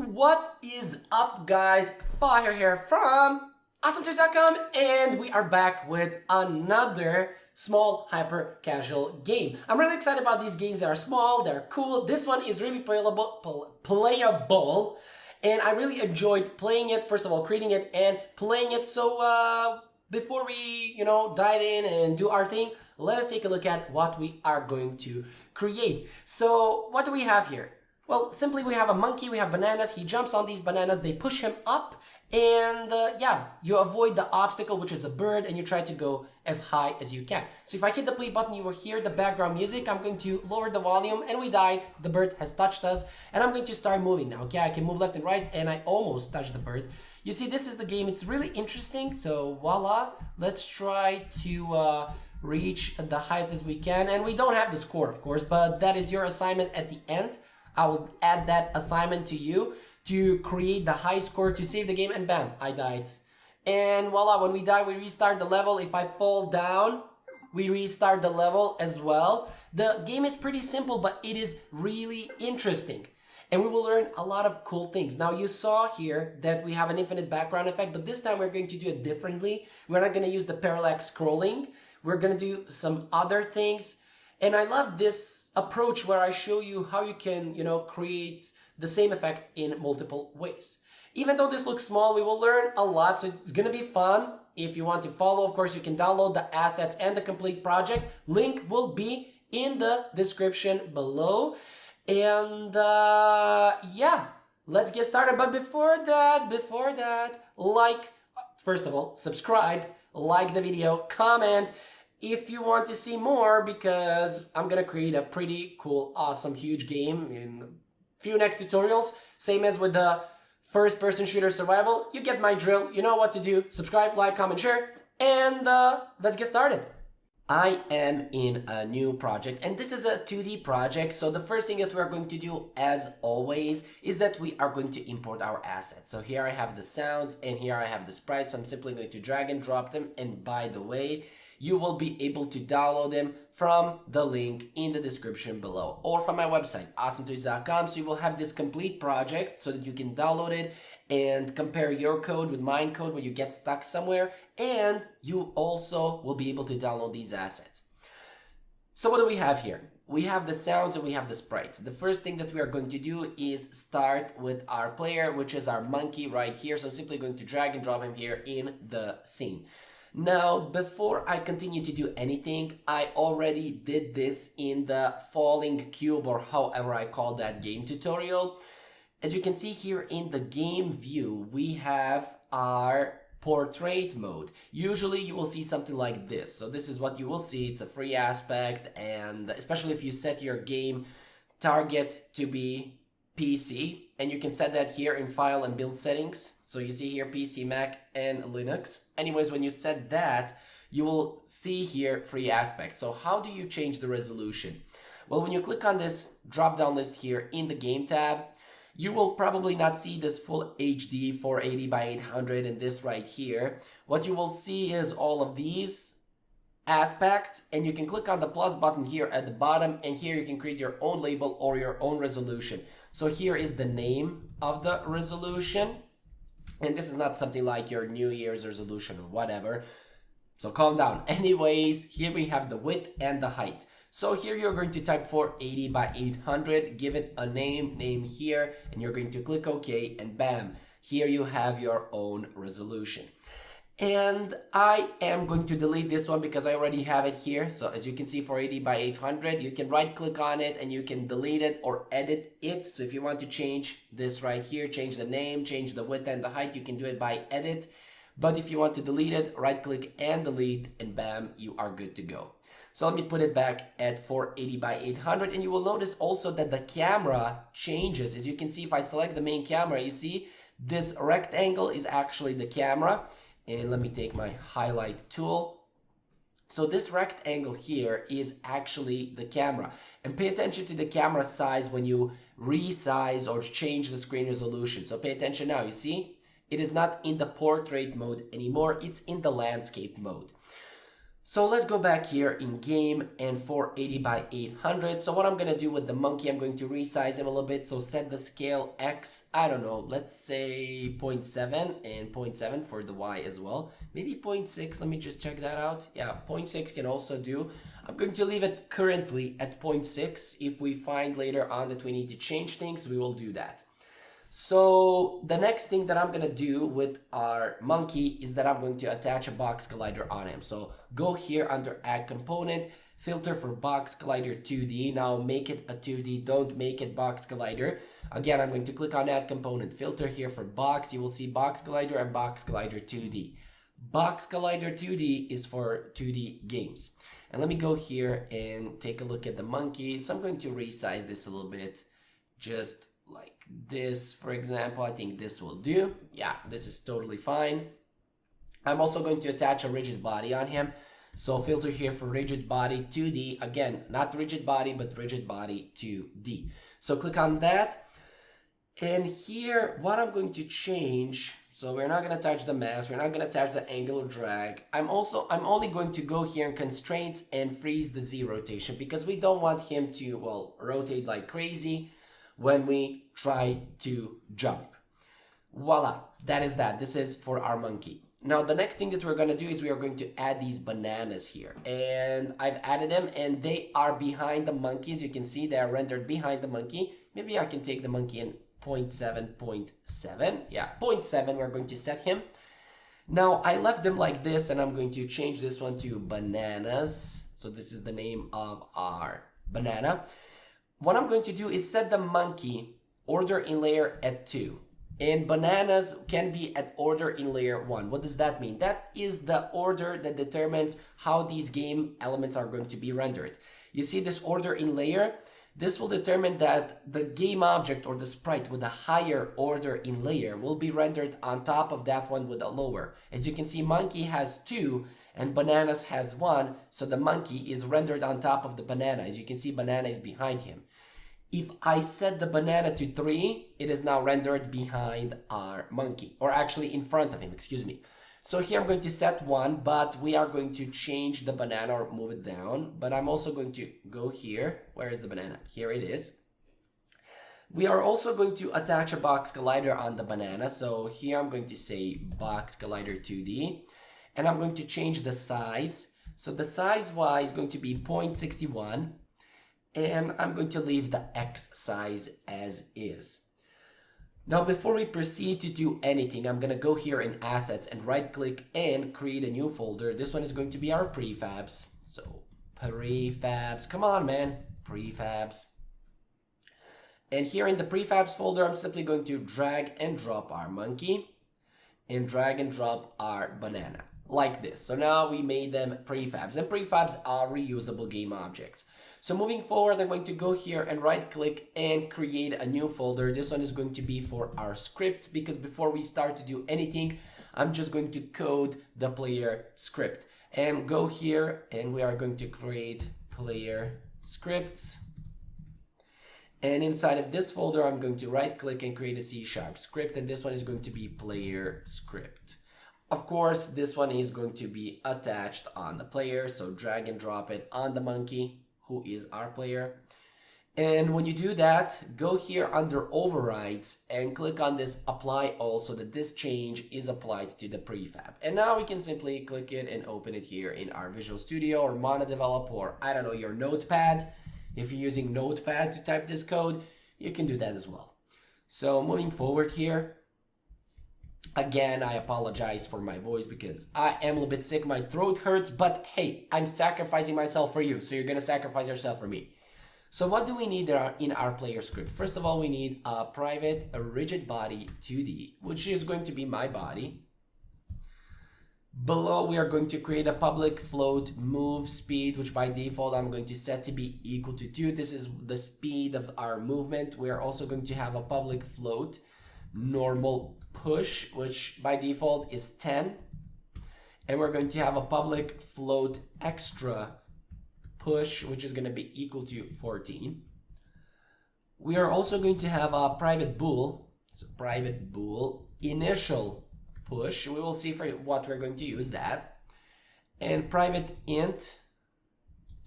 What is up, guys? Fire here from Untold.com, and we are back with another small hyper casual game. I'm really excited about these games that are small, they're cool. This one is really playable, and I really enjoyed playing it. First of all, creating it and playing it. So before we, dive in and do our thing, let us take a look at what we are going to create. So what do we have here? Well, simply we have a monkey, we have bananas, he jumps on these bananas, they push him up, and you avoid the obstacle, which is a bird, and you try to go as high as you can. So if I hit the play button, you will hear the background music. I'm going to lower the volume, and we died. The bird has touched us, and I'm going to start moving now. Okay, I can move left and right, and I almost touched the bird. You see, this is the game. It's really interesting, so voila. Let's try to reach the highest as we can, and we don't have the score, of course, but that is your assignment at the end. I will add that assignment to you to create the high score to save the game, and bam, I died. And voila, when we die, we restart the level. If I fall down, we restart the level as well. The game is pretty simple, but it is really interesting. And we will learn a lot of cool things. Now, you saw here that we have an infinite background effect, but this time we're going to do it differently. We're not going to use the parallax scrolling. We're going to do some other things. And I love this approach where I show you how you can, create the same effect in multiple ways. Even though this looks small, we will learn a lot, so it's gonna be fun. If you want to follow, of course, you can download the assets and the complete project. Link will be in the description below. And let's get started. But before that, first of all, subscribe, like the video, comment if you want to see more, because I'm gonna create a pretty cool, awesome, huge game in a few next tutorials. Same as with the first-person shooter survival. You get my drill, you know what to do. Subscribe, like, comment, share, and let's get started. I am in a new project, and this is a 2D project. So the first thing that we're going to do, as always, is that we are going to import our assets. So here I have the sounds, and here I have the sprites. So I'm simply going to drag and drop them, and by the way, you will be able to download them from the link in the description below or from my website, Untold.com. So you will have this complete project so that you can download it and compare your code with mine code when you get stuck somewhere. And you also will be able to download these assets. So what do we have here? We have the sounds and we have the sprites. The first thing that we are going to do is start with our player, which is our monkey right here. So I'm simply going to drag and drop him here in the scene. Now, before I continue to do anything, I already did this in the falling cube, or however I call that game tutorial. As you can see here in the game view, we have our portrait mode. Usually you will see something like this. So this is what you will see. It's a free aspect, and especially if you set your game target to be PC, and you can set that here in file and build settings. So you see here PC, Mac, and Linux. Anyways, when you set that, you will see here free aspect. So how do you change the resolution? Well, when you click on this drop down list here in the game tab, you will probably not see this full HD 480 by 800 and this right here. What you will see is all of these aspects, and you can click on the plus button here at the bottom, and here you can create your own label or your own resolution. So here is the name of the resolution, and this is not something like your New Year's resolution or whatever, so calm down. Anyways, here we have the width and the height. So here you're going to type 480 by 800, give it a name here, and you're going to click OK, and bam, here you have your own resolution. And I am going to delete this one because I already have it here. So as you can see, 480 by 800, you can right click on it and you can delete it or edit it. So if you want to change this right here, change the name, change the width and the height, you can do it by edit. But if you want to delete it, right click and delete, and bam, you are good to go. So let me put it back at 480 by 800, and you will notice also that the camera changes. As you can see, if I select the main camera, you see this rectangle is actually the camera. And let me take my highlight tool. So this rectangle here is actually the camera. And pay attention to the camera size when you resize or change the screen resolution. So pay attention now, you see? It is not in the portrait mode anymore, it's in the landscape mode. So let's go back here in game and 480 by 800. So what I'm going to do with the monkey, I'm going to resize him a little bit. So set the scale X, I don't know, let's say 0.7 and 0.7 for the Y as well. Maybe 0.6, let me just check that out. Yeah, 0.6 can also do. I'm going to leave it currently at 0.6. If we find later on that we need to change things, we will do that. So the next thing that I'm going to do with our monkey is that I'm going to attach a box collider on him. So go here under add component, filter for box collider 2D. Now make it a 2D, don't make it box collider. Again, I'm going to click on add component, filter here for box. You will see box collider and box collider 2D. Box collider 2D is for 2D games. And let me go here and take a look at the monkey. So I'm going to resize this a little bit, just like this, for example. I think this will do. Yeah, this is totally fine. I'm also going to attach a rigid body on him. So filter here for rigid body 2D. Again, not rigid body, but rigid body 2D. So click on that. And here, what I'm going to change, so we're not going to touch the mass, we're not going to touch the angular drag. I'm only going to go here in constraints and freeze the Z rotation, because we don't want him to, well, rotate like crazy when we try to jump. Voila, that is that. This is for our monkey. Now, the next thing that we're going to do is we are going to add these bananas here. And I've added them, and they are behind the monkey. As you can see, they are rendered behind the monkey. Maybe I can take the monkey in 0.7. Yeah, 0.7, we're going to set him. Now, I left them like this, and I'm going to change this one to bananas. So this is the name of our banana. What I'm going to do is set the monkey order in layer at 2. And bananas can be at order in layer 1. What does that mean? That is the order that determines how these game elements are going to be rendered. You see this order in layer? This will determine that the game object or the sprite with a higher order in layer will be rendered on top of that one with a lower. As you can see, monkey has 2 and bananas has 1. So the monkey is rendered on top of the banana. As you can see, banana is behind him. If I set the banana to 3, it is now rendered behind our monkey, or actually in front of him, excuse me. So here I'm going to set 1, but we are going to change the banana or move it down. But I'm also going to go here. Where is the banana? Here it is. We are also going to attach a box collider on the banana. So here I'm going to say box collider 2D, and I'm going to change the size. So the size Y is going to be 0.61. And I'm going to leave the X size as is. Now, before we proceed to do anything, I'm going to go here in assets and right click and create a new folder. This one is going to be our prefabs. So prefabs, come on, man, prefabs. And here in the prefabs folder, I'm simply going to drag and drop our monkey and drag and drop our banana like this. So now we made them prefabs, and prefabs are reusable game objects. So moving forward, I'm going to go here and right click and create a new folder. This one is going to be for our scripts, because before we start to do anything, I'm just going to code the player script. And go here and we are going to create player scripts. And inside of this folder, I'm going to right click and create a C# script. And this one is going to be player script. Of course, this one is going to be attached on the player. So drag and drop it on the monkey, who is our player. And when you do that, go here under overrides and click on this apply all, so that this change is applied to the prefab. And now we can simply click it and open it here in our Visual Studio or MonoDevelop, or I don't know, your notepad. If you're using notepad to type this code, you can do that as well. So moving forward here, again, I apologize for my voice because I am a little bit sick. My throat hurts, but hey, I'm sacrificing myself for you. So you're going to sacrifice yourself for me. So what do we need in our player script? First of all, we need a rigid body 2D, which is going to be my body. Below, we are going to create a public float move speed, which by default, I'm going to set to be equal to 2. This is the speed of our movement. We are also going to have a public float normal push, which by default is 10. And we're going to have a public float extra push, which is going to be equal to 14. We are also going to have a private bool. So private bool initial push. We will see for what we're going to use that. and private int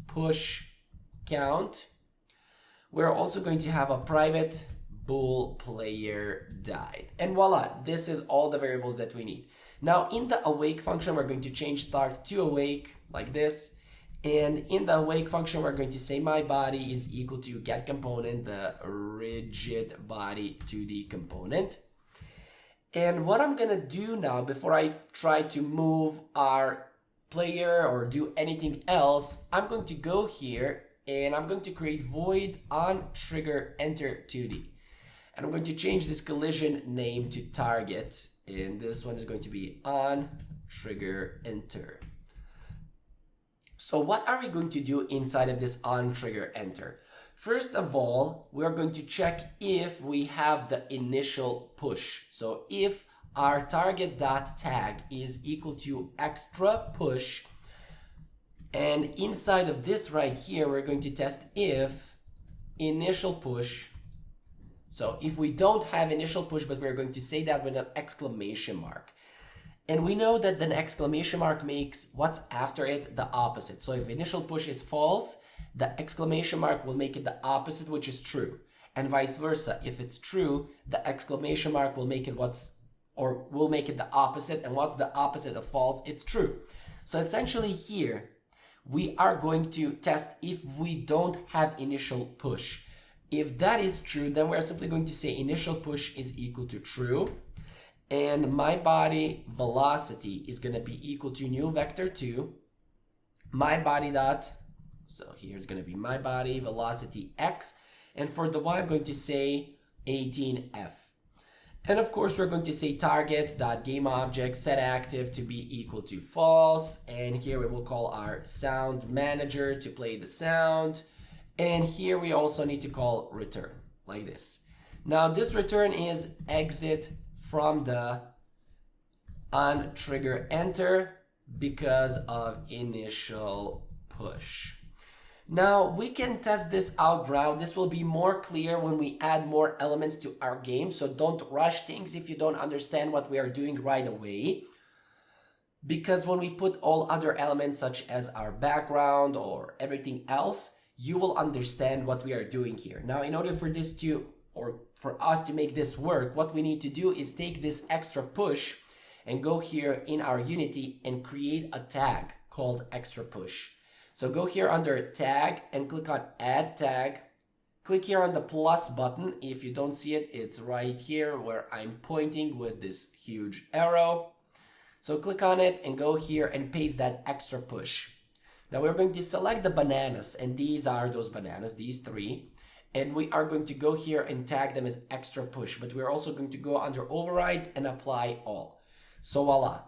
push count. We're also going to have a private bool player died. And voila, this is all the variables that we need. Now in the awake function, we're going to change start to awake like this. And in the awake function, we're going to say my body is equal to get component, the rigid body 2D component. And what I'm gonna do now, before I try to move our player or do anything else, I'm going to go here and I'm going to create void on trigger enter 2D. And I'm going to change this collision name to target. And this one is going to be on trigger enter. So what are we going to do inside of this on trigger enter? First of all, we're going to check if we have the initial push. So if our target.tag is equal to extra push, and inside of this right here, we're going to test if initial push. So if we don't have initial push, but we're going to say that with an exclamation mark. And we know that the exclamation mark makes what's after it the opposite. So if initial push is false, the exclamation mark will make it the opposite, which is true. And vice versa. If it's true, the exclamation mark will make it will make it the opposite. And what's the opposite of false? It's true. So essentially here, we are going to test if we don't have initial push. If that is true, then we're simply going to say initial push is equal to true. And my body velocity is going to be equal to new vector 2, my body dot, so here it's going to be my body velocity x, and for the y I'm going to say 18f. And of course we're going to say target dot game object set active to be equal to false, and here we will call our sound manager to play the sound, and here we also need to call return like this. Now this return is exit from the on trigger enter because of initial push. Now we can test this out now. This will be more clear when we add more elements to our game. So don't rush things if you don't understand what we are doing right away. Because when we put all other elements such as our background or everything else, you will understand what we are doing here. Now in order for this to or for us to make this work, what we need to do is take this extra push and go here in our Unity and create a tag called extra push. So go here under tag and click on add tag. Click here on the plus button. If you don't see it, it's right here where I'm pointing with this huge arrow. So click on it and go here and paste that extra push. Now we're going to select the bananas, and these are those bananas, these three. And we are going to go here and tag them as extra push, but we're also going to go under overrides and apply all. So voila.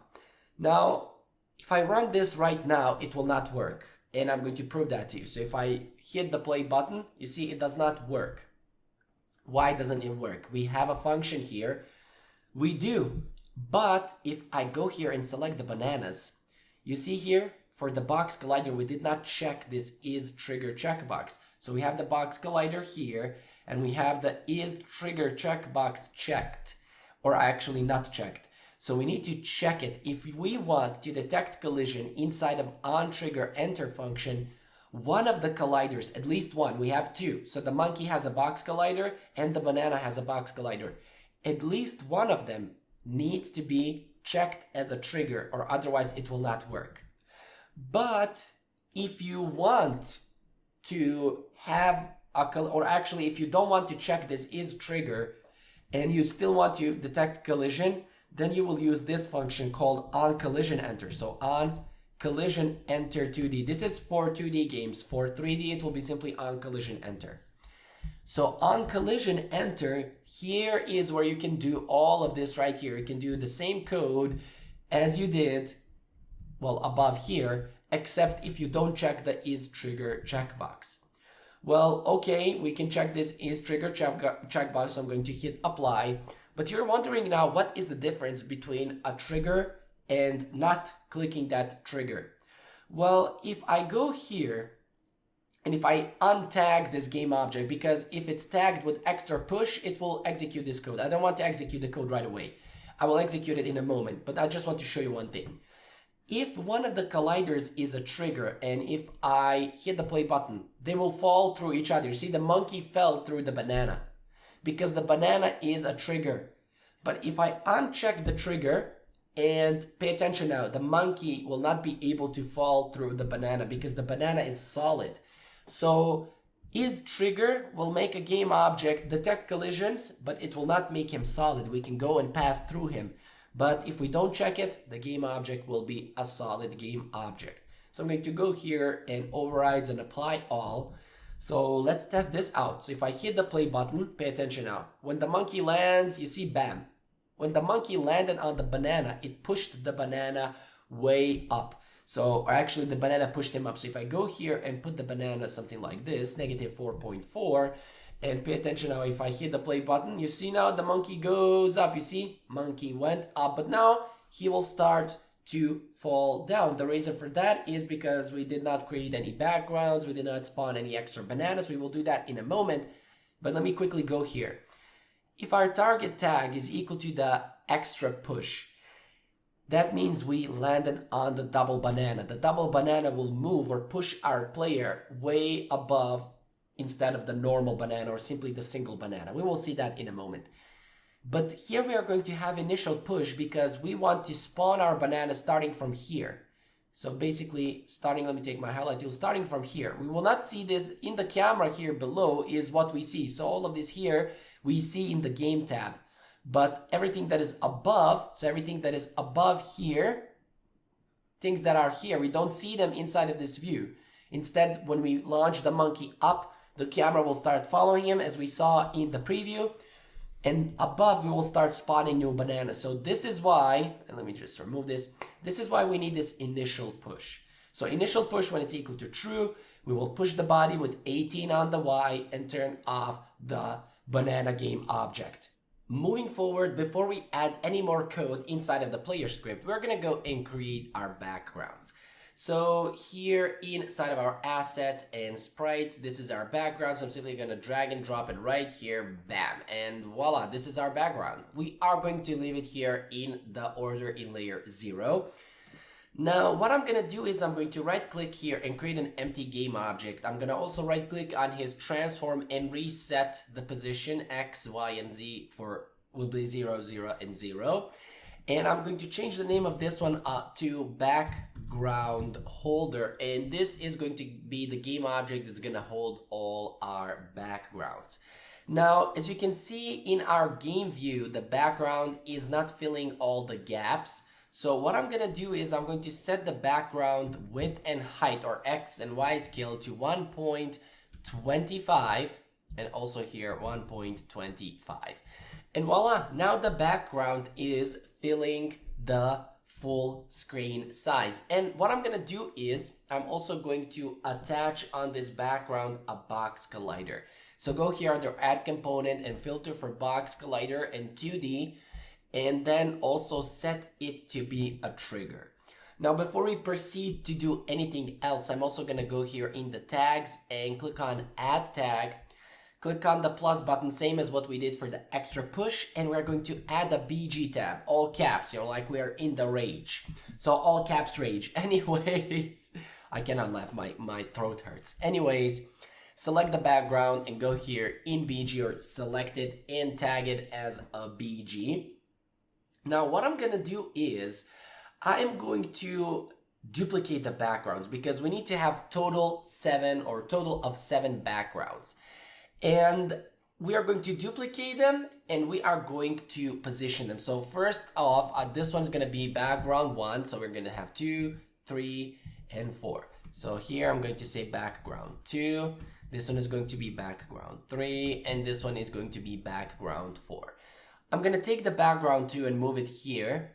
Now, if I run this right now, it will not work. And I'm going to prove that to you. So if I hit the play button, you see it does not work. Why doesn't it work? We have a function here. We do. But if I go here and select the bananas, you see here, for the box collider, we did not check this is trigger checkbox. So we have the box collider here, and we have the is trigger checkbox checked, or actually not checked. So we need to check it. If we want to detect collision inside of on trigger enter function, one of the colliders, at least one, we have two. So the monkey has a box collider and the banana has a box collider. At least one of them needs to be checked as a trigger, or otherwise it will not work. But if you want to have or actually if you don't want to check this is trigger and you still want to detect collision, then you will use this function called on collision enter. So on collision enter 2D. This is for 2D games. For 3D it will be simply on collision enter. So on collision enter, here is where you can do all of this right here. You can do the same code as you did, well, above here, except if you don't check the is trigger checkbox. Well, okay, we can check this is trigger checkbox, so I'm going to hit apply. But you're wondering now, what is the difference between a trigger and not clicking that trigger? Well, if I go here and if I untag this game object, because if it's tagged with extra push, it will execute this code. I don't want to execute the code right away. I will execute it in a moment, but I just want to show you one thing. If one of the colliders is a trigger and if I hit the play button, they will fall through each other. You see, the monkey fell through the banana because the banana is a trigger. But if I uncheck the trigger, and pay attention now, the monkey will not be able to fall through the banana because the banana is solid. So his trigger will make a game object detect collisions, but it will not make him solid. We can go and pass through him. But if we don't check it, the game object will be a solid game object. So I'm going to go here and overrides and apply all. So let's test this out. So if I hit the play button, pay attention now. When the monkey lands, you see, bam. When the monkey landed on the banana, it pushed the banana way up. So, or actually the banana pushed him up. So if I go here and put the banana something like this, negative 4.4, and pay attention now, if I hit the play button, you see now the monkey goes up. You see, monkey went up, but now he will start to fall down. The reason for that is because we did not create any backgrounds. We did not spawn any extra bananas. We will do that in a moment, but let me quickly go here. If our target tag is equal to the extra push, that means we landed on the double banana. The double banana will move or push our player way above instead of the normal banana or simply the single banana. We will see that in a moment. But here we are going to have initial push because we want to spawn our banana starting from here. So basically starting, let me take my highlight tool, starting from here. We will not see this in the camera here below is what we see. So all of this here we see in the game tab. But everything that is above, so everything that is above here, things that are here, we don't see them inside of this view. Instead, when we launch the monkey up, the camera will start following him as we saw in the preview. And above, we will start spawning new bananas. So this is why, and let me just remove this. This is why we need this initial push. So initial push, when it's equal to true, we will push the body with 18 on the Y and turn off the banana game object. Moving forward, before we add any more code inside of the player script, we're gonna go and create our backgrounds. So here inside of our assets and sprites, this is our background. So I'm simply gonna drag and drop it right here, bam, and voila, this is our background. We are going to leave it here in the order in layer 0. Now, what I'm gonna do is I'm going to right click here and create an empty game object. I'm gonna also right click on his transform and reset the position X, Y, and Z will be 0, 0, and 0. And I'm going to change the name of this one to background holder. And this is going to be the game object that's gonna hold all our backgrounds. Now, as you can see in our game view, the background is not filling all the gaps. So what I'm gonna do is I'm going to set the background width and height, or X and Y scale, to 1.25 and also here 1.25. And voila, now the background is filling the full screen size. And what I'm gonna do is I'm also going to attach on this background a box collider. So go here under add component and filter for box collider and 2D, and then also set it to be a trigger. Now, before we proceed to do anything else, I'm also gonna go here in the tags and click on add tag, click on the plus button, same as what we did for the extra push, and we're going to add a BG tab, all caps, you know, like we're in the rage. So all caps rage. Anyways, I cannot laugh, my throat hurts. Anyways, select the background and go here in BG or select it and tag it as a BG. Now, what I'm gonna do is I am going to duplicate the backgrounds because we need to have total of 7 backgrounds. And we are going to duplicate them and we are going to position them. So first off, this one's gonna be background 1. So we're gonna have 2, 3, and 4. So here I'm going to say background 2. This one is going to be background 3. And this one is going to be background 4. I'm gonna take the background 2 and move it here.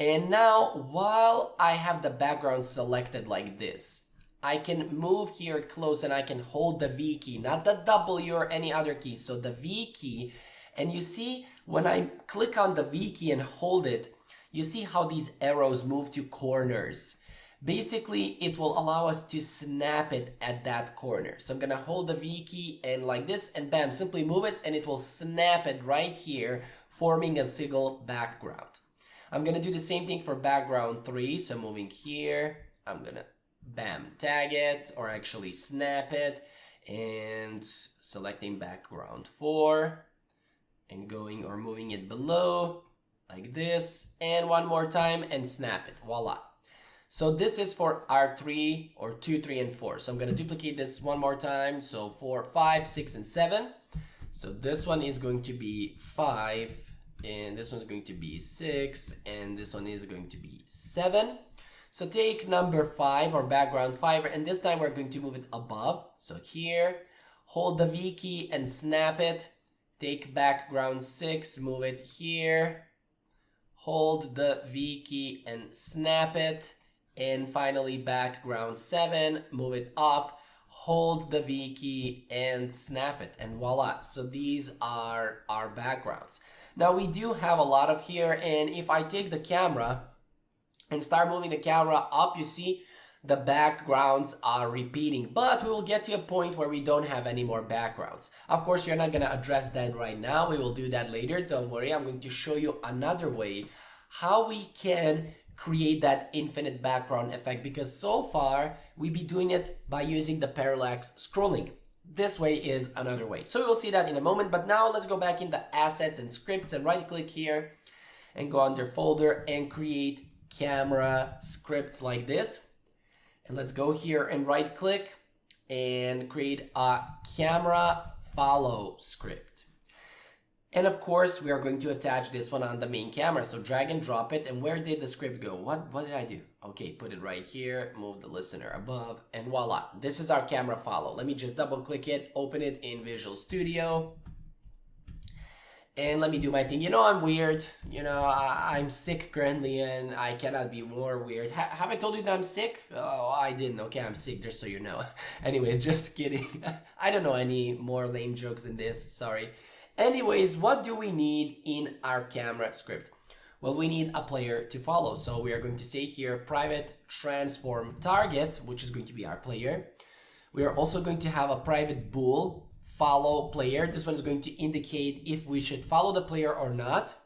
And now, while I have the background selected like this, I can move here close and I can hold the V key, not the W or any other key. So the V key, and you see when I click on the V key and hold it, you see how these arrows move to corners. Basically, it will allow us to snap it at that corner. So I'm gonna hold the V key and like this, and bam, simply move it and it will snap it right here, forming a single background. I'm gonna do the same thing for background 3. So moving here, I'm gonna bam, tag it, or actually snap it, and selecting background 4 and going or moving it below like this, and one more time and snap it. Voila. So this is for R3 or 2, 3, and 4. So I'm going to duplicate this one more time. So 4, 5, 6, and 7. So this one is going to be 5, and this one's going to be 6, and this one is going to be 7. So take number 5 or background 5, and this time we're going to move it above. So here, hold the V key and snap it. Take background 6, move it here. Hold the V key and snap it. And finally background 7, move it up. Hold the V key and snap it, and voila. So these are our backgrounds. Now we do have a lot of here, and if I take the camera and start moving the camera up, you see the backgrounds are repeating, but we will get to a point where we don't have any more backgrounds. Of course, we're not going to address that right now. We will do that later. Don't worry. I'm going to show you another way how we can create that infinite background effect, because so far we be doing it by using the parallax scrolling. This way is another way. So we'll see that in a moment, but now let's go back in the assets and scripts and right click here and go under folder and create camera scripts like this. And let's go here and right click and create a camera follow script. And of course, we are going to attach this one on the main camera. So drag and drop it. And where did the script go? What did I do? Okay, put it right here, move the listener above, and voila. This is our camera follow. Let me just double click it, open it in Visual Studio. And let me do my thing. You know, I'm weird. You know, I'm sick currently and I cannot be more weird. Have I told you that I'm sick? Oh, I didn't. Okay, I'm sick, just so you know. Anyways, just kidding. I don't know any more lame jokes than this. Sorry. Anyways, what do we need in our camera script? Well, we need a player to follow. So we are going to say here, private transform target, which is going to be our player. We are also going to have a private bool follow player. This one is going to indicate if we should follow the player or not.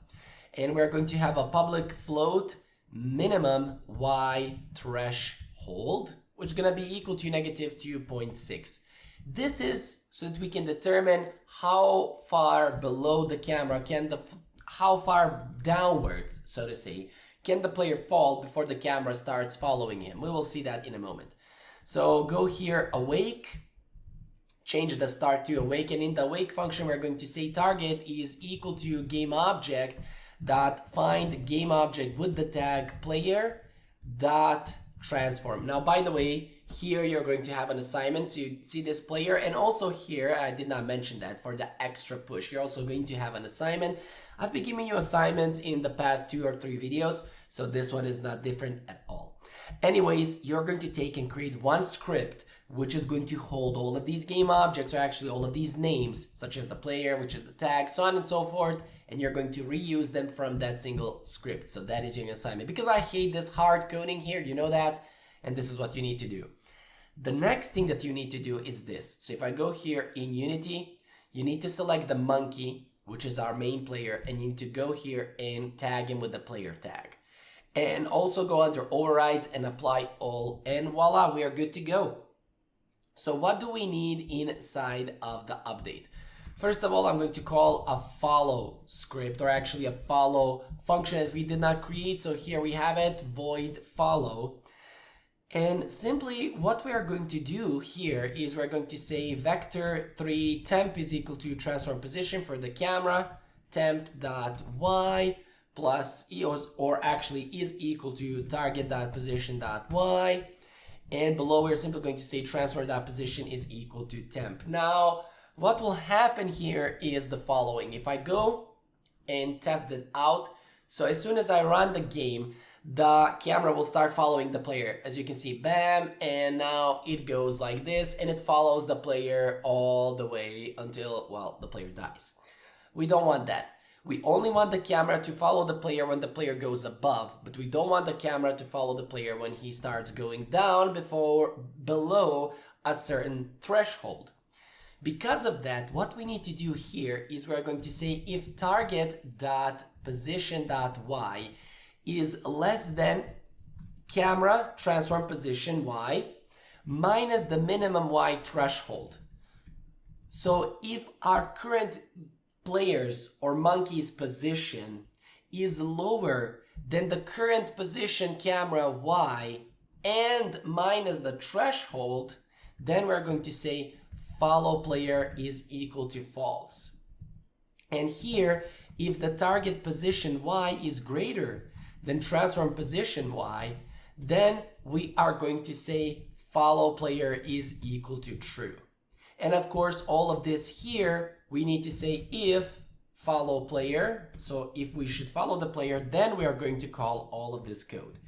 And we're going to have a public float minimum y threshold, which is going to be equal to negative 2.6. This is so that we can determine how far below the camera how far downwards, so to say, can the player fall before the camera starts following him. We will see that in a moment. So go here, awake, change the start to awake, and in the awake function we're going to say target is equal to game object dot find game object with the tag player dot transform. Now, by the way, here you're going to have an assignment, so you see this player, and also here I did not mention that for the extra push, you're also going to have an assignment. I've been giving you assignments in the past 2 or 3 videos, so this one is not different at all. Anyways, you're going to take and create one script which is going to hold all of these game objects, or actually all of these names, such as the player, which is the tag, so on and so forth, and you're going to reuse them from that single script. So that is your assignment. Because I hate this hard coding here, you know that, and this is what you need to do. The next thing that you need to do is this. So if I go here in Unity, you need to select the monkey, which is our main player, and you need to go here and tag him with the player tag. And also go under overrides and apply all, and voila, we are good to go. So what do we need inside of the update? First of all, I'm going to call a follow script, or actually a follow function that we did not create. So here we have it, void follow. And simply what we are going to do here is we're going to say vector3 temp is equal to transform position for the camera, temp.y plus eos, or actually is equal to target.position.y. And below we're simply going to say transform.position is equal to temp. Now, what will happen here is the following. If I go and test it out, so as soon as I run the game, the camera will start following the player. As you can see, bam, and now it goes like this, and it follows the player all the way until, well, the player dies. We don't want that. We only want the camera to follow the player when the player goes above, but we don't want the camera to follow the player when he starts going down below a certain threshold. Because of that, what we need to do here is we're going to say if target.position.y is less than camera transform position y minus the minimum y threshold. So if our current player's or monkey's position is lower than the current position camera y and minus the threshold, then we're going to say follow player is equal to false. And here, if the target position y is greater than transform position y, then we are going to say follow player is equal to true. And of course, all of this here, we need to say if follow player. So if we should follow the player, then we are going to call all of this code.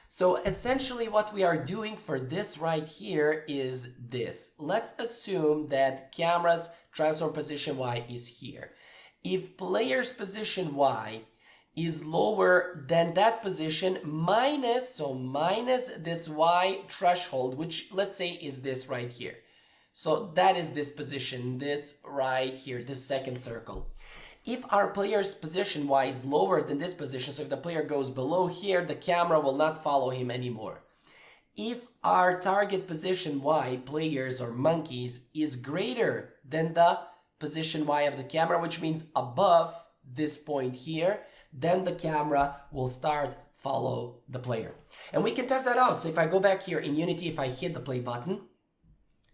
So essentially what we are doing for this right here is this. Let's assume that camera's transform position y is here. If player's position y is lower than that position minus this y threshold, which let's say is this right here. So that is this position, this right here, this second circle. If our player's position y is lower than this position, so if the player goes below here, the camera will not follow him anymore. If our target position y, players or monkeys, is greater than the position y of the camera, which means above this point here, then the camera will start follow the player. And we can test that out. So if I go back here in Unity, if I hit the play button,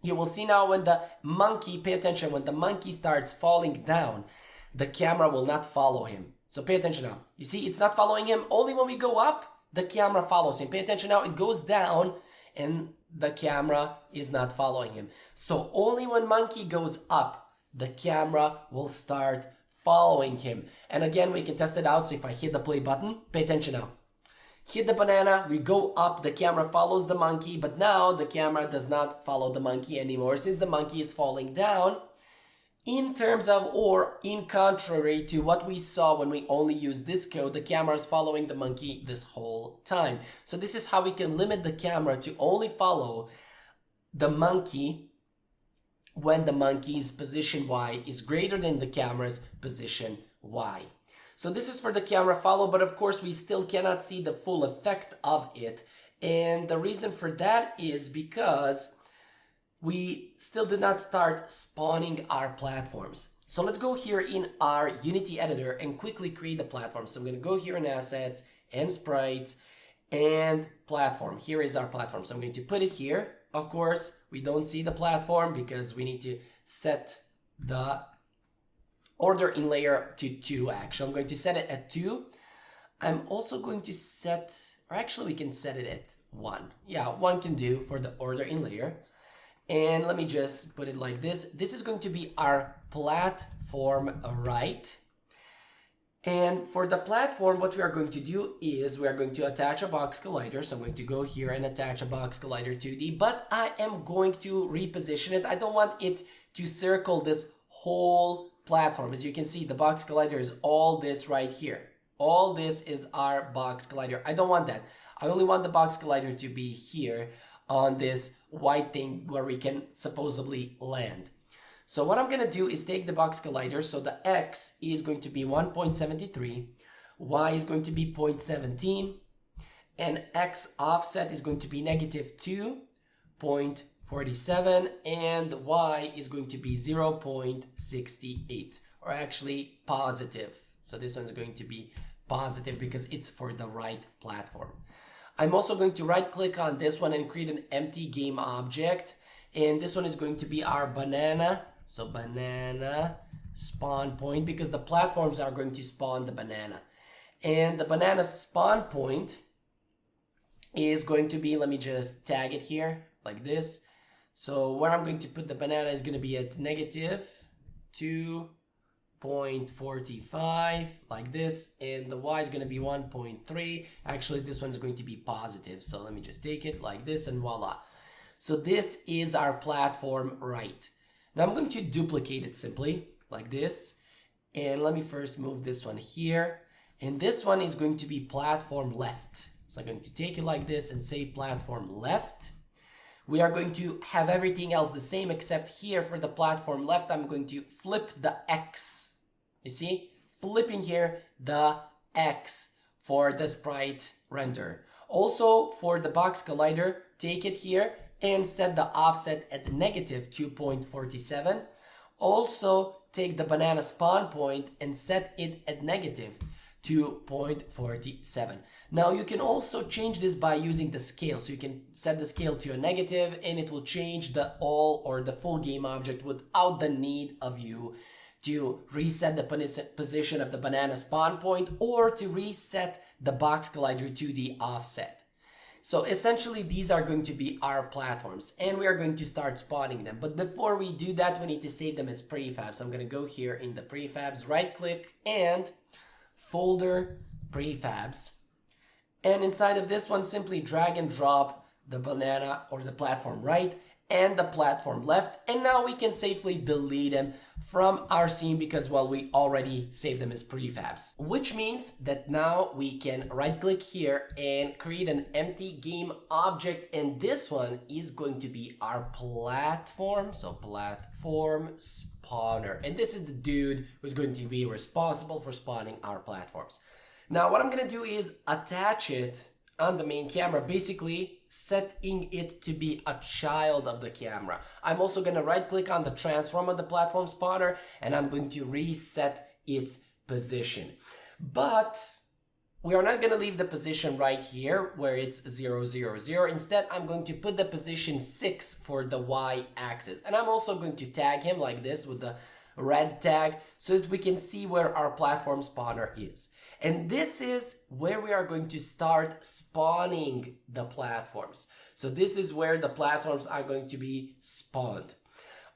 you will see now when the monkey, pay attention, when the monkey starts falling down, the camera will not follow him. So pay attention now. You see, it's not following him. Only when we go up, the camera follows him. Pay attention now, it goes down and the camera is not following him. So only when monkey goes up, the camera will start following him. And again, we can test it out. So if I hit the play button, pay attention now. Hit the banana, we go up, the camera follows the monkey, but now the camera does not follow the monkey anymore since the monkey is falling down. In terms of, or in contrary to what we saw when we only used this code, the camera is following the monkey this whole time. So this is how we can limit the camera to only follow the monkey when the monkey's position y is greater than the camera's position y. So this is for the camera follow, but of course we still cannot see the full effect of it. And the reason for that is because we still did not start spawning our platforms. So let's go here in our Unity editor and quickly create the platform. So I'm going to go here in assets and sprites and platform. Here is our platform. So I'm going to put it here. Of course, we don't see the platform because we need to set the order in layer to 2 actually. I'm going to set it at 2. I'm also going to set, or actually we can set it at 1. Yeah, 1 can do for the order in layer. And let me just put it like this. This is going to be our platform right. And for the platform, what we are going to do is we are going to attach a box collider. So I'm going to go here and attach a box collider 2D, but I am going to reposition it. I don't want it to circle this whole platform. As you can see, the box collider is all this right here. All this is our box collider. I don't want that. I only want the box collider to be here on this white thing where we can supposedly land. So what I'm going to do is take the box collider. So the X is going to be 1.73, Y is going to be 0.17, and X offset is going to be negative 2.47, and Y is going to be 0.68, or actually positive. So this one's going to be positive because it's for the right platform. I'm also going to right click on this one and create an empty game object. And this one is going to be our banana. So banana spawn point, because the platforms are going to spawn the banana. And the banana spawn point is going to be, let me just tag it here like this. So where I'm going to put the banana is going to be at negative 2.45 like this, and the Y is going to be 1.3. Actually, this one's going to be positive. So let me just take it like this and voila. So this is our platform right. Now I'm going to duplicate it simply like this. And let me first move this one here. And this one is going to be platform left. So I'm going to take it like this and say platform left. We are going to have everything else the same, except here for the platform left, I'm going to flip the X. You see? Flipping here the X for the sprite render. Also for the box collider, take it here and set the offset at negative 2.47. Also take the banana spawn point and set it at negative 2.47. Now you can also change this by using the scale. So you can set the scale to a negative and it will change the all or the full game object without the need of you to reset the position of the banana spawn point or to reset the box collider to the offset. So essentially these are going to be our platforms and we are going to start spawning them. But before we do that, we need to save them as prefabs. I'm going to go here in the prefabs, right click and folder prefabs. And inside of this one, simply drag and drop the banana or the platform right and the platform left. And now we can safely delete them from our scene because, well, we already saved them as prefabs. Which means that now we can right click here and create an empty game object. And this one is going to be our platform. So platform spawner. And this is the dude who's going to be responsible for spawning our platforms. Now what I'm going to do is attach it on the main camera, basically setting it to be a child of the camera. I'm also going to right click on the transform of the platform spawner and I'm going to reset its position. But we are not going to leave the position right here where it's 0, 0, 0. Instead, I'm going to put the position 6 for the Y axis. And I'm also going to tag him like this with the red tag so that we can see where our platform spawner is. And this is where we are going to start spawning the platforms. So this is where the platforms are going to be spawned.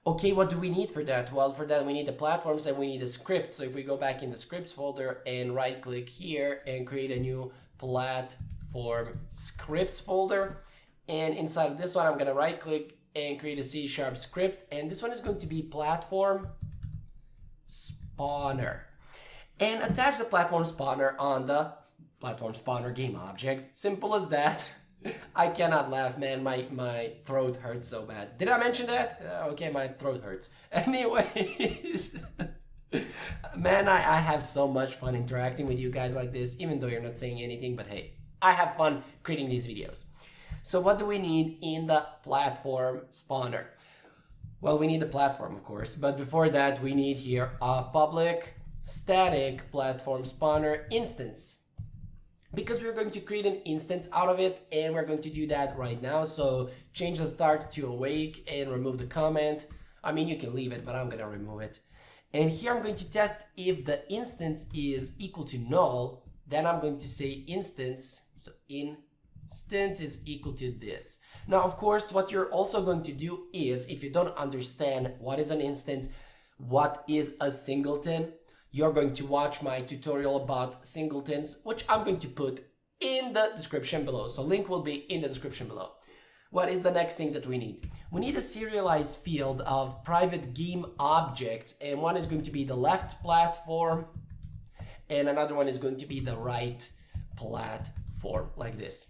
Okay, what do we need for that? Well, for that we need the platforms and we need a script. So if we go back in the scripts folder and right click here and create a new platform scripts folder. And inside of this one, I'm going to right click and create a C# script. And this one is going to be platform spawner. And attach the platform spawner on the platform spawner game object. Simple as that. I cannot laugh, man. My throat hurts so bad. Did I mention that? Okay, my throat hurts. Anyways, man, I have so much fun interacting with you guys like this, even though you're not saying anything, but hey, I have fun creating these videos. So what do we need in the platform spawner? Well, we need the platform, of course, but before that, we need here a public static platform spawner instance. Because we're going to create an instance out of it and we're going to do that right now. So change the start to awake and remove the comment. I mean, you can leave it, but I'm going to remove it. And here I'm going to test if the instance is equal to null. Then I'm going to say instance. So instance is equal to this. Now, of course, what you're also going to do is, if you don't understand what is an instance, what is a singleton, you're going to watch my tutorial about singletons, which I'm going to put in the description below. So link will be in the description below. What is the next thing that we need? We need a serialized field of private game objects, and one is going to be the left platform, and another one is going to be the right platform, like this.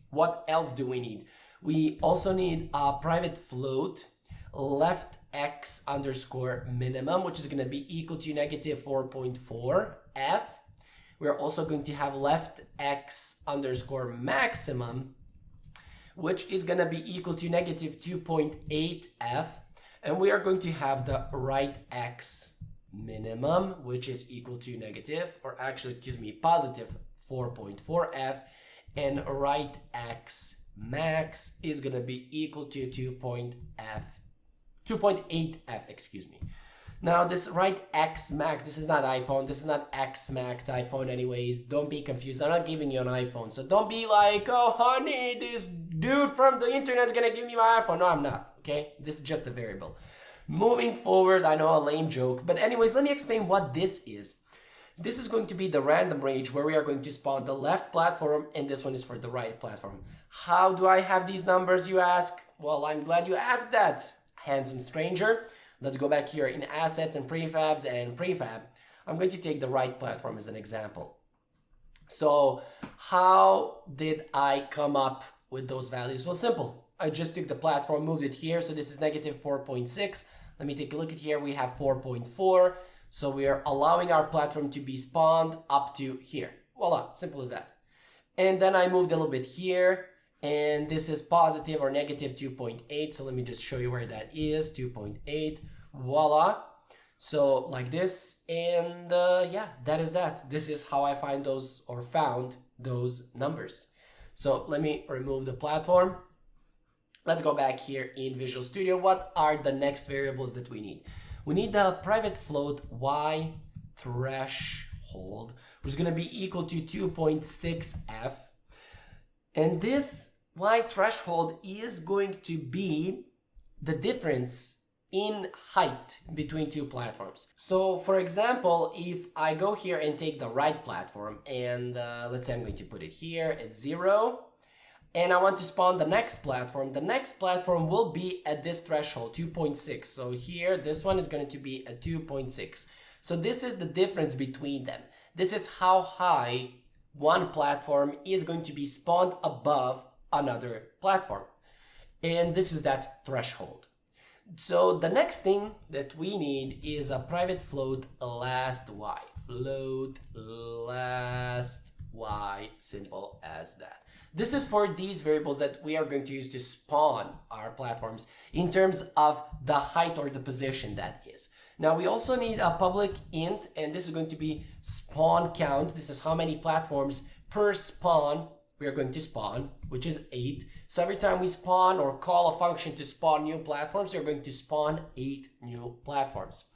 What else do we need? We also need a private float, left x underscore minimum, which is going to be equal to negative 4.4 f. We're also going to have left x underscore maximum, which is going to be equal to negative 2.8 f. And we are going to have the right x minimum, which is equal to negative, or actually, excuse me, positive 4.4 f. And right x max is going to be equal to 2.8 f, excuse me. Now this right x max, this is not iPhone, this is not x max iPhone anyways. Don't be confused, I'm not giving you an iPhone. So don't be like, oh honey, this dude from the internet is gonna give me my iPhone. No, I'm not, okay? This is just a variable. Moving forward, I know a lame joke, but anyways, let me explain what this is. This is going to be the random range where we are going to spawn the left platform, and this one is for the right platform. How do I have these numbers, you ask? Well, I'm glad you asked that, handsome stranger. Let's go back here in assets and prefabs and prefab. I'm going to take the right platform as an example. So how did I come up with those values? Well, simple. I just took the platform, moved it here. So this is negative 4.6. Let me take a look at here. We have 4.4. So we are allowing our platform to be spawned up to here, Voila, simple as that. And then I moved a little bit here, and this is positive or negative 2.8. So let me just show you where that is, 2.8, voila. So like this, and yeah, that is that. This is how I find those, or found those numbers. So let me remove the platform. Let's go back here in Visual Studio. What are the next variables that we need? We need the private float y threshold, which is going to be equal to 2.6f. And this y threshold is going to be the difference in height between two platforms. So for example, if I go here and take the right platform, and let's say I'm going to put it here at 0, and I want to spawn the next platform will be at this threshold, 2.6. So here, this one is going to be at 2.6. So this is the difference between them. This is how high one platform is going to be spawned above another platform. And this is that threshold. So the next thing that we need is a private float last y. Float last y, simple as that. This is for these variables that we are going to use to spawn our platforms in terms of the height or the position that is. Now we also need a public int, and this is going to be spawn count. This is how many platforms per spawn we are going to spawn, which is 8. So every time we spawn or call a function to spawn new platforms, we're going to spawn 8 new platforms.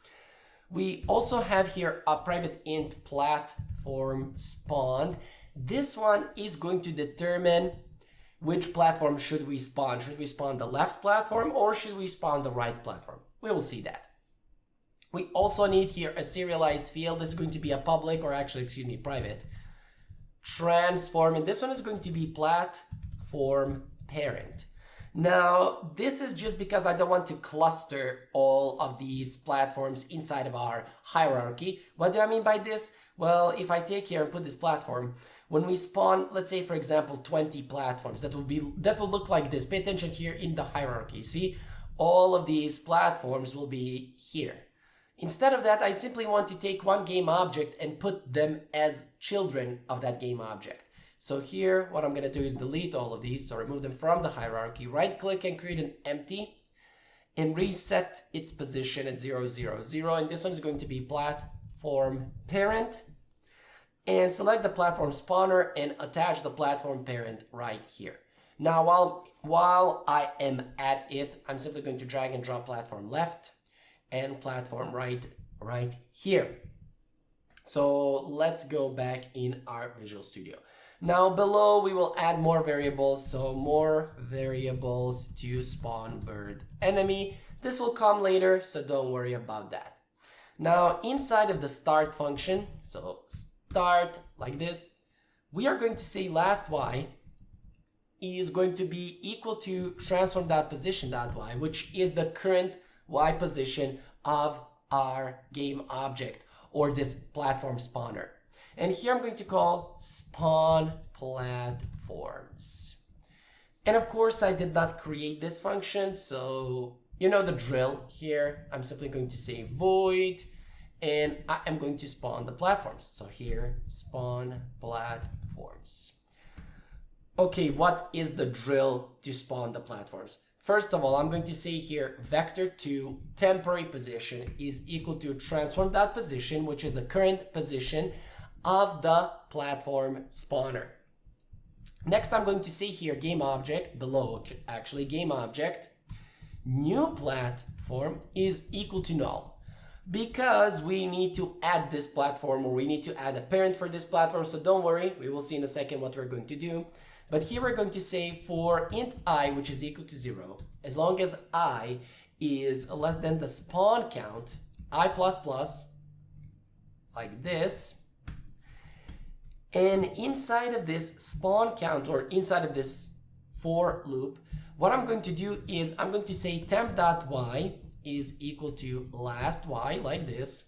We also have here a private int platform spawned. This one is going to determine which platform should we spawn. Should we spawn the left platform or should we spawn the right platform? We will see that. We also need here a serialized field. This is going to be a public, or actually, excuse me, private transform, and this one is going to be platform parent. Now, this is just because I don't want to cluster all of these platforms inside of our hierarchy. What do I mean by this? Well, if I take here and put this platform, when we spawn, let's say, for example, 20 platforms, that will look like this. Pay attention here in the hierarchy. See, all of these platforms will be here. Instead of that, I simply want to take one game object and put them as children of that game object. So here, what I'm going to do is delete all of these, so remove them from the hierarchy, right click and create an empty, and reset its position at 0, 0, 0. And this one is going to be platform parent. And select the platform spawner and attach the platform parent right here. Now, while I am at it, I'm simply going to drag and drop platform left and platform right here. So let's go back in our Visual Studio. Now below we will add more variables, so more variables to spawn bird enemy. This will come later, so don't worry about that. Now inside of the start function, so start like this, we are going to say last y is going to be equal to transform.position.y, which is the current y position of our game object or this platform spawner. And here I'm going to call spawn platforms. And of course I did not create this function, so you know the drill here. I'm simply going to say void, and I am going to spawn the platforms. So here, spawn platforms. Okay, what is the drill to spawn the platforms? First of all, I'm going to say here vector2 temporary position is equal to transform.position, which is the current position of the platform spawner. Next, I'm going to say here game object, below actually game object, new platform is equal to null, because we need to add this platform, or we need to add a parent for this platform. So don't worry, we will see in a second what we're going to do. But here we're going to say for int I, which is equal to 0, as long as I is less than the spawn count, I++, like this. And inside of this spawn count, or inside of this for loop, what I'm going to do is I'm going to say temp.y is equal to last y, like this.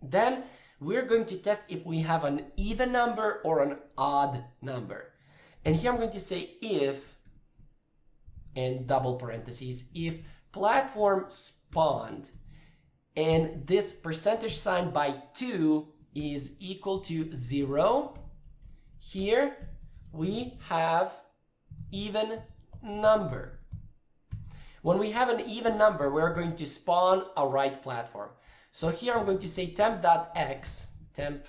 Then we're going to test if we have an even number or an odd number. And here I'm going to say if, and double parentheses, if platform spawned and this percentage sign by 2 is equal to 0, Here we have even number. When we have an even number, we're going to spawn a right platform. So here I'm going to say temp.x, temp,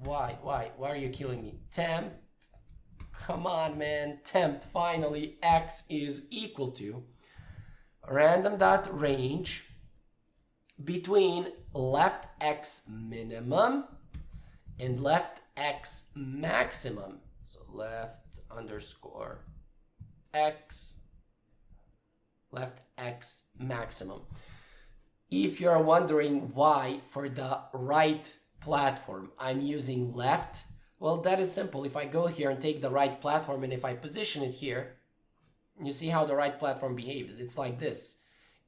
why are you killing me? Temp, come on man, temp, finally, x is equal to random.range between left x minimum and left x maximum. So left underscore x, left x maximum. If you're wondering why for the right platform I'm using left, well, that is simple. If I go here and take the right platform and if I position it here, you see how the right platform behaves. It's like this.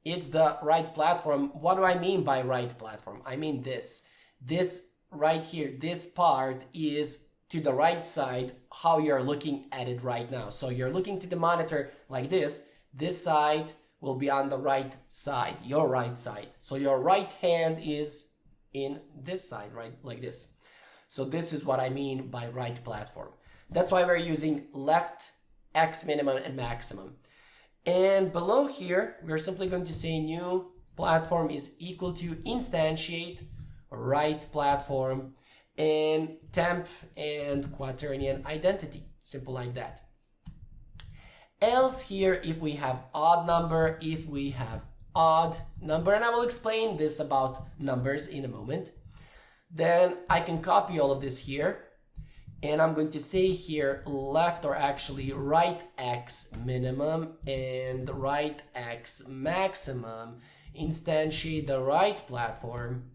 It's the right platform. What do I mean by right platform? I mean this. This right here, this part is to the right side, how you're looking at it right now. So you're looking to the monitor like this. This side will be on the right side, your right side. So your right hand is in this side, right? Like this. So this is what I mean by right platform. That's why we're using left x minimum and maximum. And below here, we're simply going to say new platform is equal to instantiate right platform and temp and quaternion identity. Simple like that. Else here, if we have odd number, if we have odd number, and I will explain this about numbers in a moment, then I can copy all of this here. And I'm going to say here left, or actually right x minimum and right x maximum, instantiate the right platform,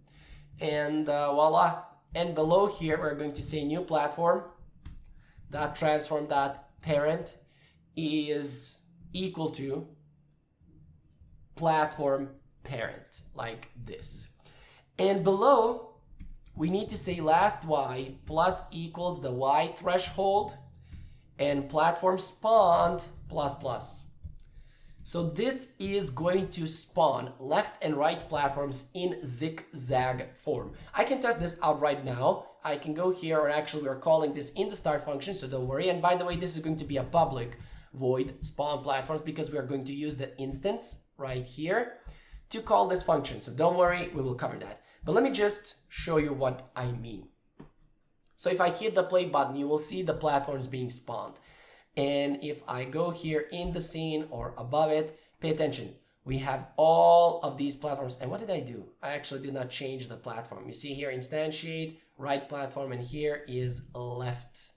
and voila. And below here we're going to say new platform dot transform dot parent is equal to platform parent, like this. And below we need to say last y plus equals the y threshold and platform spawned plus plus. So this is going to spawn left and right platforms in zigzag form. I can test this out right now. I can go here, or actually we're calling this in the start function, so don't worry. And by the way, this is going to be a public void spawn platforms because we are going to use the instance right here to call this function. So don't worry, we will cover that. But let me just show you what I mean. So if I hit the play button, you will see the platforms being spawned. And if I go here in the scene or above it, pay attention. We have all of these platforms. And what did I do? I actually did not change the platform. You see here, instantiate, right platform, and here is left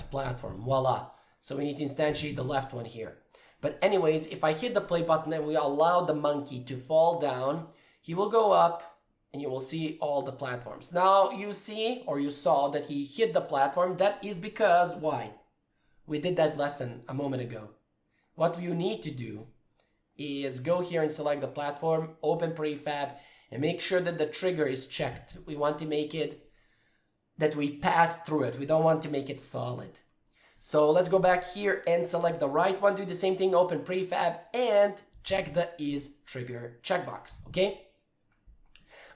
platform. Voila. So we need to instantiate the left one here. But anyways, if I hit the play button and we allow the monkey to fall down, he will go up and you will see all the platforms. Now you see, or you saw that he hit the platform. That is because, why? We did that lesson a moment ago. What you need to do is go here and select the platform, open prefab, and make sure that the trigger is checked. We want to make it that we pass through it. We don't want to make it solid. So let's go back here and select the right one, do the same thing, open prefab, and check the is trigger checkbox, okay?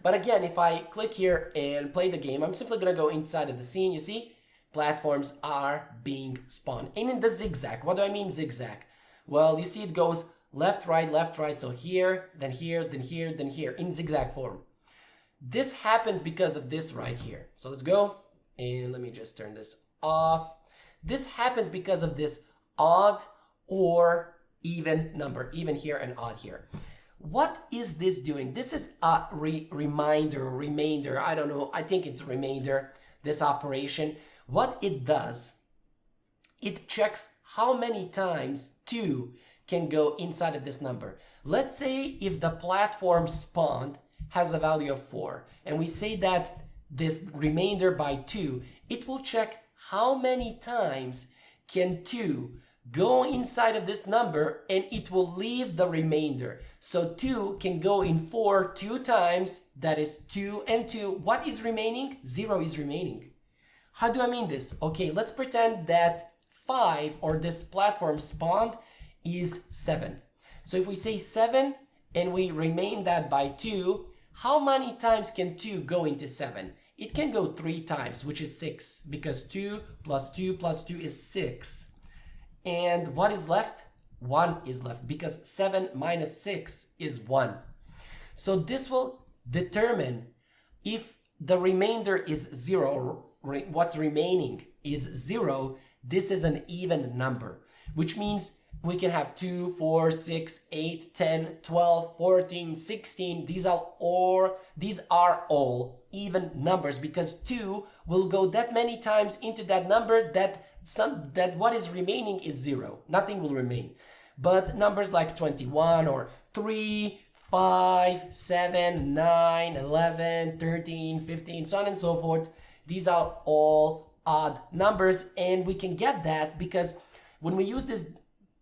But again, if I click here and play the game, I'm simply gonna go inside of the scene. You see, platforms are being spawned. And in the zigzag, what do I mean zigzag? Well, you see it goes left, right, so here, then here, then here, then here, in zigzag form. This happens because of this right here. So let's go, and let me just turn this off. This happens because of this odd or even number, even here and odd here. What is this doing? This is a remainder, I don't know, I think it's remainder, this operation. What it does, it checks how many times 2 can go inside of this number. Let's say if the platform spawned has a value of 4, and we say that this remainder by 2, it will check how many times can 2 go inside of this number, and it will leave the remainder. So 2 can go in 4 2 times, that is 2 and 2. What is remaining? 0 is remaining. How do I mean this? Okay, let's pretend that 5, or this platform spawned, is 7. So if we say 7 and we remain that by 2, how many times can 2 go into 7? it can go 3 times, which is 6, because 2 plus 2 plus 2 is 6. And what is left? 1 is left, because 7 minus 6 is 1. So this will determine if the remainder is 0, what's remaining is 0, this is an even number, which means we can have 2, 4, 6, 8, 10, 12, 14, 16. These are all even numbers, because 2 will go that many times into that number that what is remaining is 0. Nothing will remain. But numbers like 21 or 3, 5, 7, 9, 11, 13, 15, so on and so forth, these are all odd numbers, and we can get that because when we use this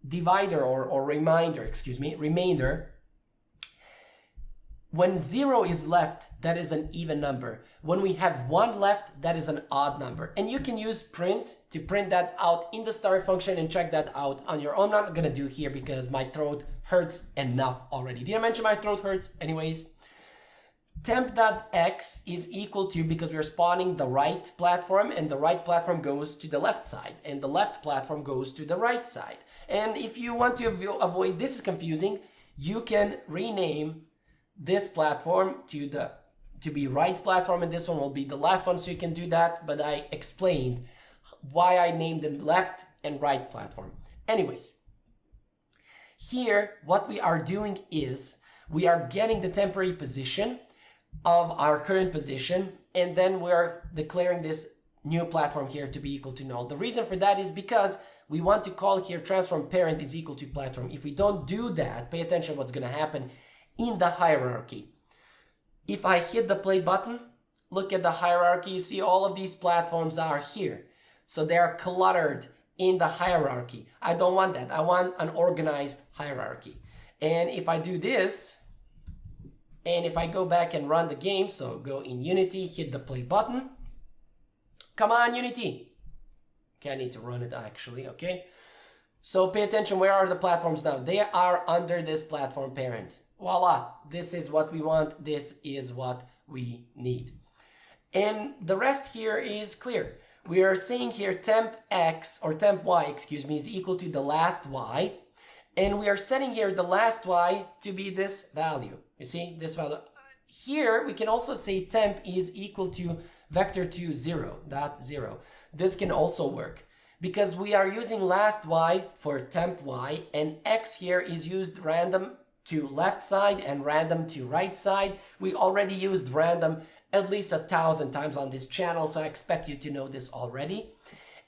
divider or remainder, when 0 is left, that is an even number. When we have 1 left, that is an odd number. And you can use print to print that out in the star function and check that out on your own. I'm not gonna do here because my throat hurts enough already. Did I mention my throat hurts? Anyways, temp.x is equal to, because we're spawning the right platform, and the right platform goes to the left side, and the left platform goes to the right side. And if you want to avoid this is confusing, you can rename this platform to be right platform, and this one will be the left one, so you can do that, but I explained why I named them left and right platform. Anyways, here what we are doing is we are getting the temporary position of our current position, and then we're declaring this new platform here to be equal to null. The reason for that is because we want to call here transform parent is equal to platform. If we don't do that, pay attention what's going to happen in the hierarchy. If I hit the play button, look at the hierarchy, you see all of these platforms are here. So they are cluttered in the hierarchy. I don't want that. I want an organized hierarchy. And if I do this, and if I go back and run the game, so go in Unity, hit the play button. Come on, Unity. Okay, I need to run it actually, okay? So pay attention, where are the platforms now? They are under this platform parent. Voila, this is what we want, this is what we need. And the rest here is clear. We are saying here temp x, or temp y, excuse me, is equal to the last y. And we are setting here the last y to be this value. You see, this value. Here, we can also say temp is equal to vector2 0.0. This can also work because we are using last y for temp y, and x here is used random to left side and random to right side. We already used random at least 1,000 times on this channel, so I expect you to know this already.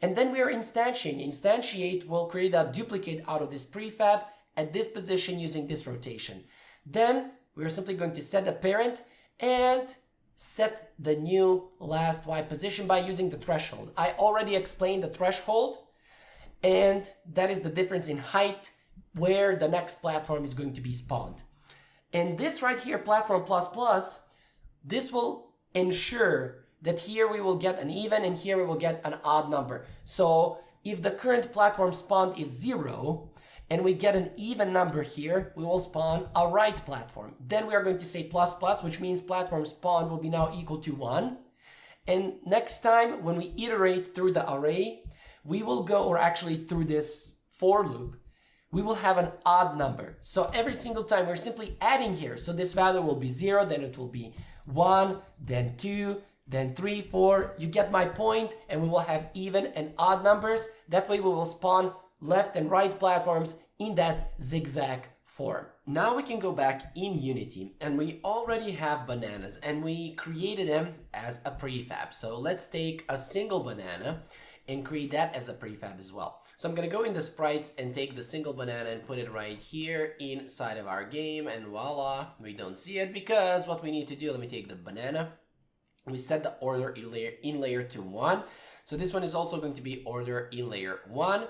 And then we are instantiating. Instantiate will create a duplicate out of this prefab at this position using this rotation. Then we're simply going to set the parent and set the new last y position by using the threshold. I already explained the threshold, and that is the difference in height where the next platform is going to be spawned. And this right here, platform plus plus, this will ensure that here we will get an even and here we will get an odd number. So if the current platform spawned is 0 and we get an even number here, we will spawn a right platform. Then we are going to say plus plus, which means platform spawned will be now equal to 1. And next time when we iterate through the array, we will go, or actually through this for loop, we will have an odd number. So every single time we're simply adding here. So this value will be 0, then it will be 1, then 2, then 3, 4. You get my point, and we will have even and odd numbers. That way we will spawn left and right platforms in that zigzag form. Now we can go back in Unity, and we already have bananas, and we created them as a prefab. So let's take a single banana and create that as a prefab as well. So I'm gonna go in the sprites and take the single banana and put it right here inside of our game, and voila, we don't see it because what we need to do, let me take the banana. We set the order in layer to 1. So this one is also going to be order in layer 1,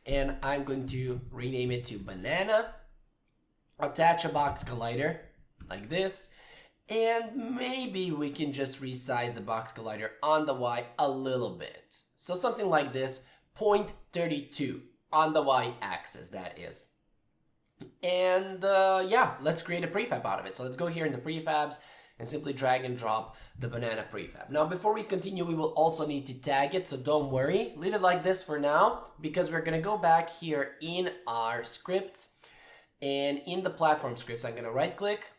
and I'm going to rename it to banana, attach a box collider like this, and maybe we can just resize the box collider on the Y a little bit. So something like this, 0.32 on the y-axis, that is. And yeah, let's create a prefab out of it. So let's go here in the prefabs and simply drag and drop the banana prefab. Now, before we continue, we will also need to tag it, so don't worry. Leave it like this for now, because we're gonna go back here in our scripts, and in the platform scripts, I'm gonna right click,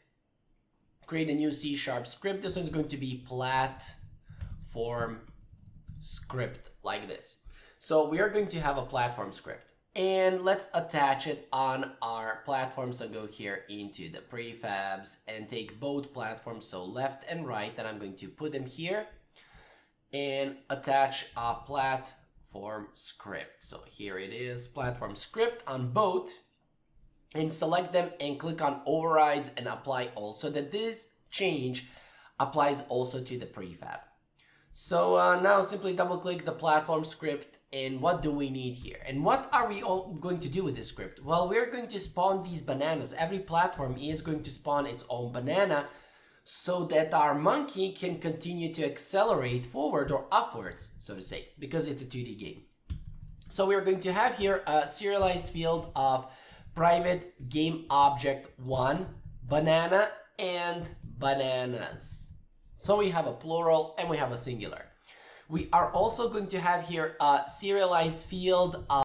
create a new C# script. This one's going to be platform script, like this. So we are going to have a platform script. And let's attach it on our platform. So go here into the prefabs and take both platforms, so left and right, and I'm going to put them here and attach a platform script. So here it is, platform script on both, and select them and click on overrides and apply all, so that this change applies also to the prefab. So now simply double click the platform script. And what do we need here? And what are we all going to do with this script? Well, we're going to spawn these bananas. Every platform is going to spawn its own banana so that our monkey can continue to accelerate forward or upwards, so to say, because it's a 2D game. So we're going to have here a serialized field of private game object 1, banana, and bananas. So we have a plural and we have a singular. We are also going to have here a serialized field of